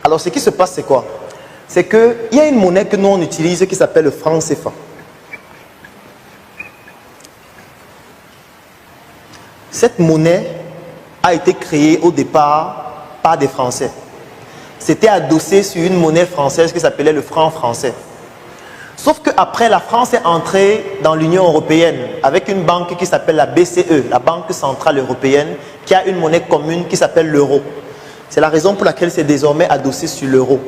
Alors, ce qui se passe, c'est quoi? C'est qu'il y a une monnaie que nous, on utilise qui s'appelle le franc CFA. Cette monnaie a été créée au départ par des Français. C'était adossé sur une monnaie française qui s'appelait le franc français. Sauf qu'après, la France est entrée dans l'Union européenne avec une banque qui s'appelle la BCE, la Banque centrale européenne, qui a une monnaie commune qui s'appelle l'euro. C'est la raison pour laquelle c'est désormais adossé sur l'euro.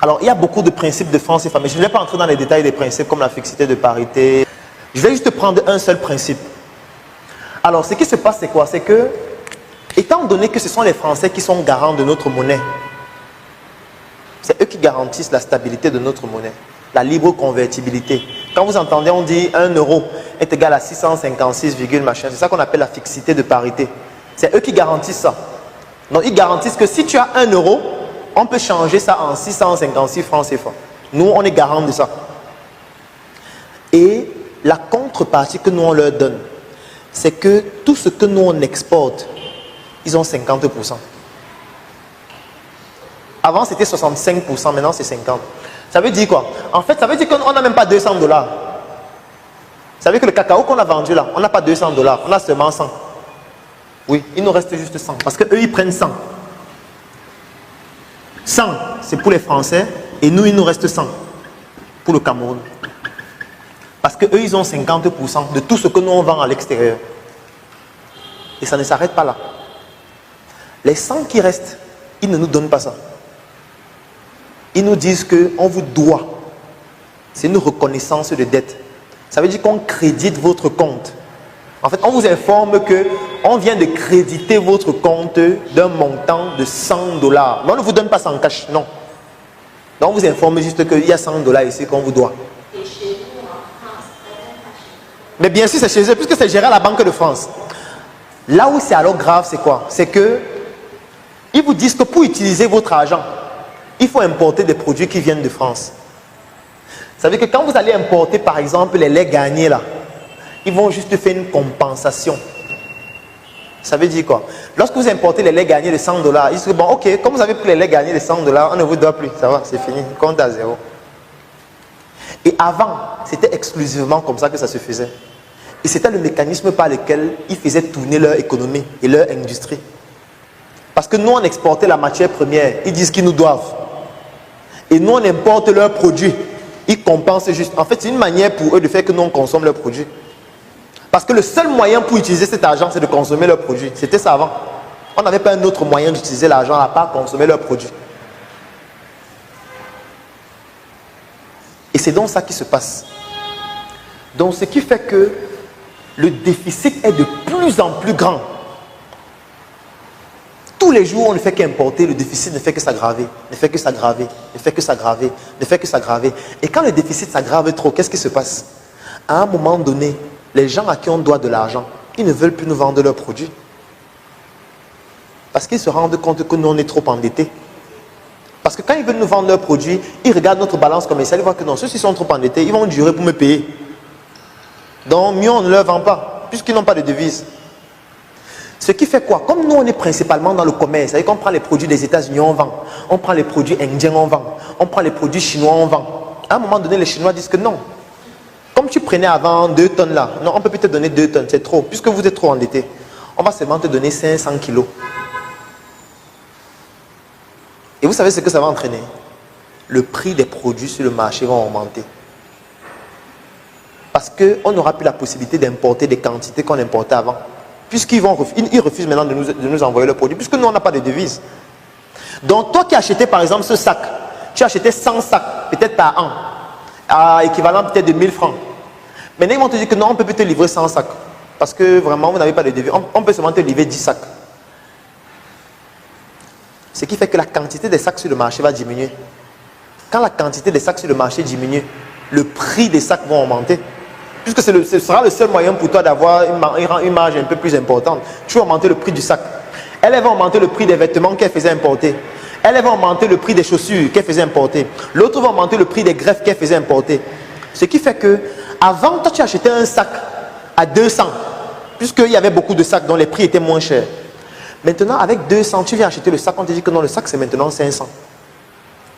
Alors, il y a beaucoup de principes de franc CFA, mais je ne vais pas entrer dans les détails des principes comme la fixité de parité. Je vais juste prendre un seul principe. Alors, ce qui se passe, c'est quoi? C'est que, étant donné que ce sont les Français qui sont garants de notre monnaie, c'est eux qui garantissent la stabilité de notre monnaie, la libre convertibilité. Quand vous entendez, on dit 1 euro est égal à 656, machin, c'est ça qu'on appelle la fixité de parité. C'est eux qui garantissent ça. Donc, ils garantissent que si tu as 1 euro, on peut changer ça en 656 francs CFA. Nous, on est garant de ça. Et la contrepartie que nous, on leur donne, c'est que tout ce que nous, on exporte, ils ont 50%. Avant, c'était 65%, maintenant, c'est 50%. Ça veut dire quoi? En fait, ça veut dire qu'on n'a même pas 200 $. Vous savez que le cacao qu'on a vendu là, on n'a pas 200 $, on a seulement 100. Oui, il nous reste juste 100, parce qu'eux, ils prennent 100. 100, c'est pour les Français, et nous, il nous reste 100 pour le Cameroun. Parce qu'eux, ils ont 50% de tout ce que nous, on vend à l'extérieur. Et ça ne s'arrête pas là. Les 100 qui restent, ils ne nous donnent pas ça. Ils nous disent qu'on vous doit. C'est une reconnaissance de dette. Ça veut dire qu'on crédite votre compte. En fait, on vous informe qu'on vient de créditer votre compte d'un montant de 100 $. Mais on ne vous donne pas ça en cash, non. Donc, on vous informe juste qu'il y a 100 $ ici qu'on vous doit. Et chez nous, en France, mais bien sûr, c'est chez eux, puisque c'est géré à la Banque de France. Là où c'est alors grave, c'est quoi? C'est que ils vous disent que pour utiliser votre argent, il faut importer des produits qui viennent de France. Ça veut dire que quand vous allez importer, par exemple, les laits gagnés là, ils vont juste faire une compensation. Ça veut dire quoi? Lorsque vous importez les laits gagnés de 100 $, ils disent bon, ok, comme vous avez pris les laits gagnés de 100 $, on ne vous doit plus. Ça va, c'est fini, compte à zéro. Et avant, c'était exclusivement comme ça que ça se faisait. Et c'était le mécanisme par lequel ils faisaient tourner leur économie et leur industrie. Parce que nous, on exportait la matière première, ils disent qu'ils nous doivent. Et nous, on importe leurs produits. Ils compensent juste. En fait, c'est une manière pour eux de faire que nous, on consomme leurs produits. Parce que le seul moyen pour utiliser cet argent, c'est de consommer leurs produits. C'était ça avant. On n'avait pas un autre moyen d'utiliser l'argent à part consommer leurs produits. Et c'est donc ça qui se passe. Donc, ce qui fait que le déficit est de plus en plus grand. Tous les jours, on ne fait qu'importer, le déficit ne fait que s'aggraver, ne fait que s'aggraver, ne fait que s'aggraver, ne fait que s'aggraver. Et quand le déficit s'aggrave trop, qu'est-ce qui se passe? À un moment donné, les gens à qui on doit de l'argent, ils ne veulent plus nous vendre leurs produits. Parce qu'ils se rendent compte que nous, on est trop endettés. Parce que quand ils veulent nous vendre leurs produits, ils regardent notre balance commerciale, ils voient que non, ceux-ci sont trop endettés, ils vont durer pour me payer. Donc, mieux on ne leur vend pas, puisqu'ils n'ont pas de devise. Ce qui fait quoi? Comme nous, on est principalement dans le commerce, c'est-à-dire qu'on prend les produits des États-Unis, on vend. On prend les produits indiens, on vend. On prend les produits chinois, on vend. À un moment donné, les Chinois disent que non. Comme tu prenais avant 2 tonnes là, non, on peut peut-être donner 2 tonnes, c'est trop. Puisque vous êtes trop endetté, on va seulement te donner 500 kilos. Et vous savez ce que ça va entraîner? Le prix des produits sur le marché va augmenter. Parce qu'on n'aura plus la possibilité d'importer des quantités qu'on importait avant. Puisqu'ils refusent maintenant de nous envoyer leurs produits, puisque nous, on n'a pas de devises. Donc, toi qui as acheté par exemple ce sac, tu as acheté 100 sacs, peut-être par an, à équivalent peut-être de 1000 francs. Maintenant, ils vont te dire que non, on ne peut plus te livrer 100 sacs. Parce que vraiment, vous n'avez pas de devises. On peut seulement te livrer 10 sacs. Ce qui fait que la quantité des sacs sur le marché va diminuer. Quand la quantité des sacs sur le marché diminue, le prix des sacs va augmenter. Puisque ce sera le seul moyen pour toi d'avoir une marge un peu plus importante. Tu vas augmenter le prix du sac. Elle va augmenter le prix des vêtements qu'elle faisait importer. Elle va augmenter le prix des chaussures qu'elle faisait importer. L'autre va augmenter le prix des greffes qu'elle faisait importer. Ce qui fait que, avant, toi tu achetais un sac à 200, puisqu'il y avait beaucoup de sacs dont les prix étaient moins chers. Maintenant, avec 200, tu viens acheter le sac, on te dit que non, le sac c'est maintenant 500.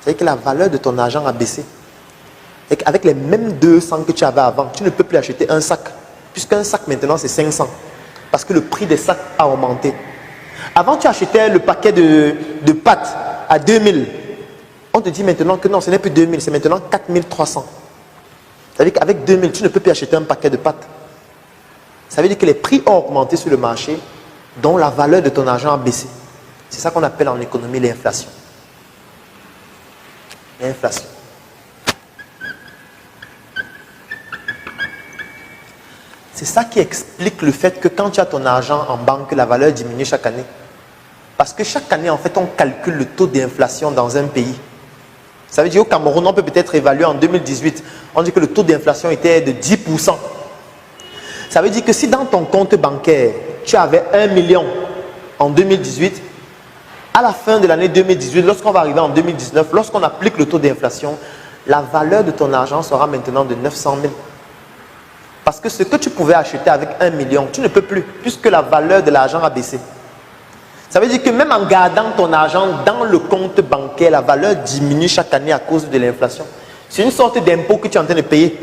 C'est-à-dire que la valeur de ton argent a baissé. Et qu'avec les mêmes 200 que tu avais avant, tu ne peux plus acheter un sac. Puisqu'un sac maintenant c'est 500. Parce que le prix des sacs a augmenté. Avant, tu achetais le paquet de pâtes à 2000. On te dit maintenant que non, ce n'est plus 2000, c'est maintenant 4300. Ça veut dire qu'avec 2000, tu ne peux plus acheter un paquet de pâtes. Ça veut dire que les prix ont augmenté sur le marché, dont la valeur de ton argent a baissé. C'est ça qu'on appelle en économie l'inflation. L'inflation. C'est ça qui explique le fait que quand tu as ton argent en banque, la valeur diminue chaque année. Parce que chaque année, en fait, on calcule le taux d'inflation dans un pays. Ça veut dire au Cameroun, on peut peut-être évaluer en 2018, on dit que le taux d'inflation était de 10%. Ça veut dire que si dans ton compte bancaire, tu avais 1 million en 2018, à la fin de l'année 2018, lorsqu'on va arriver en 2019, lorsqu'on applique le taux d'inflation, la valeur de ton argent sera maintenant de 900 000. Parce que ce que tu pouvais acheter avec 1 million, tu ne peux plus, puisque la valeur de l'argent a baissé. Ça veut dire que même en gardant ton argent dans le compte bancaire, la valeur diminue chaque année à cause de l'inflation. C'est une sorte d'impôt que tu es en train de payer.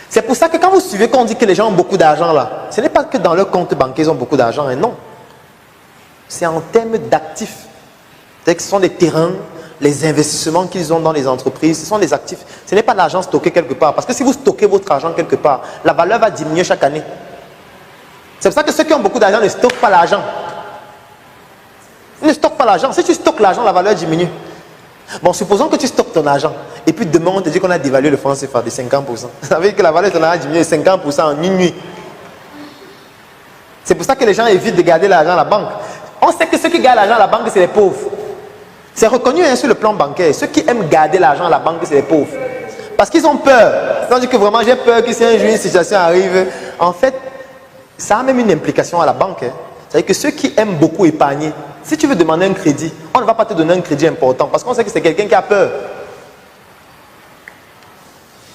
C'est pour ça que quand vous suivez qu'on dit que les gens ont beaucoup d'argent là, ce n'est pas que dans leur compte bancaire ils ont beaucoup d'argent, hein, non. C'est en termes d'actifs. C'est-à-dire que ce sont des terrains, les investissements qu'ils ont dans les entreprises, ce sont des actifs. Ce n'est pas l'argent stocké quelque part. Parce que si vous stockez votre argent quelque part, la valeur va diminuer chaque année. C'est pour ça que ceux qui ont beaucoup d'argent ne stockent pas l'argent. Ils ne stockent pas l'argent. Si tu stockes l'argent, la valeur diminue. Bon, supposons que tu stockes ton argent. Et puis demain, on te dit qu'on a dévalué le franc CFA de 50%. Ça veut dire que la valeur de ton argent a diminué de 50% en une nuit. C'est pour ça que les gens évitent de garder l'argent à la banque. On sait que ceux qui gardent l'argent à la banque, c'est les pauvres. C'est reconnu hein, sur le plan bancaire. Ceux qui aiment garder l'argent à la banque, c'est les pauvres. Parce qu'ils ont peur. C'est-à-dire que vraiment, j'ai peur que si un jour une situation arrive, en fait, ça a même une implication à la banque. Hein. C'est-à-dire que ceux qui aiment beaucoup épargner, si tu veux demander un crédit, on ne va pas te donner un crédit important parce qu'on sait que c'est quelqu'un qui a peur.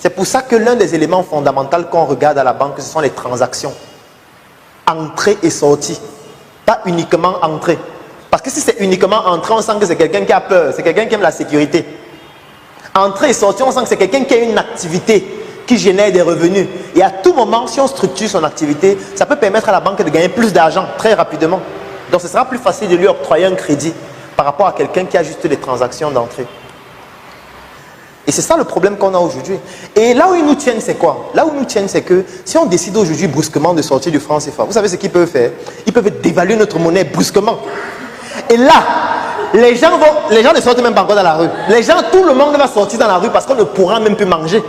C'est pour ça que l'un des éléments fondamentaux qu'on regarde à la banque, ce sont les transactions. Entrée et sortie. Pas uniquement entrée. Parce que si c'est uniquement entrée, on sent que c'est quelqu'un qui a peur, c'est quelqu'un qui aime la sécurité. Entrée et sortie, on sent que c'est quelqu'un qui a une activité qui génère des revenus. Et à tout moment, si on structure son activité, ça peut permettre à la banque de gagner plus d'argent très rapidement. Donc ce sera plus facile de lui octroyer un crédit par rapport à quelqu'un qui a juste des transactions d'entrée. Et c'est ça le problème qu'on a aujourd'hui. Et là où ils nous tiennent, c'est quoi? Là où ils nous tiennent, c'est que si on décide aujourd'hui brusquement de sortir du franc CFA, vous savez ce qu'ils peuvent faire? Ils peuvent dévaluer notre monnaie brusquement. Et là, les gens ne sortent même pas encore dans la rue. Les gens, tout le monde va sortir dans la rue parce qu'on ne pourra même plus manger.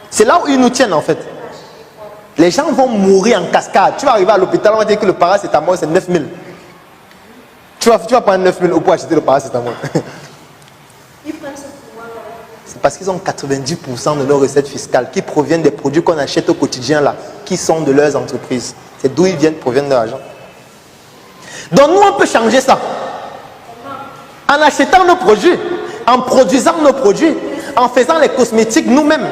C'est là où ils nous tiennent en fait. Les gens vont mourir en cascade. Tu vas arriver à l'hôpital, on va dire que le paracétamol c'est 9 000. Tu vas prendre 9 000 pour acheter le paracétamol. C'est parce qu'ils ont 90% de leurs recettes fiscales qui proviennent des produits qu'on achète au quotidien là, qui sont de leurs entreprises. C'est d'où ils proviennent de l'argent. Donc nous on peut changer ça. En achetant nos produits, en produisant nos produits, en faisant les cosmétiques nous-mêmes.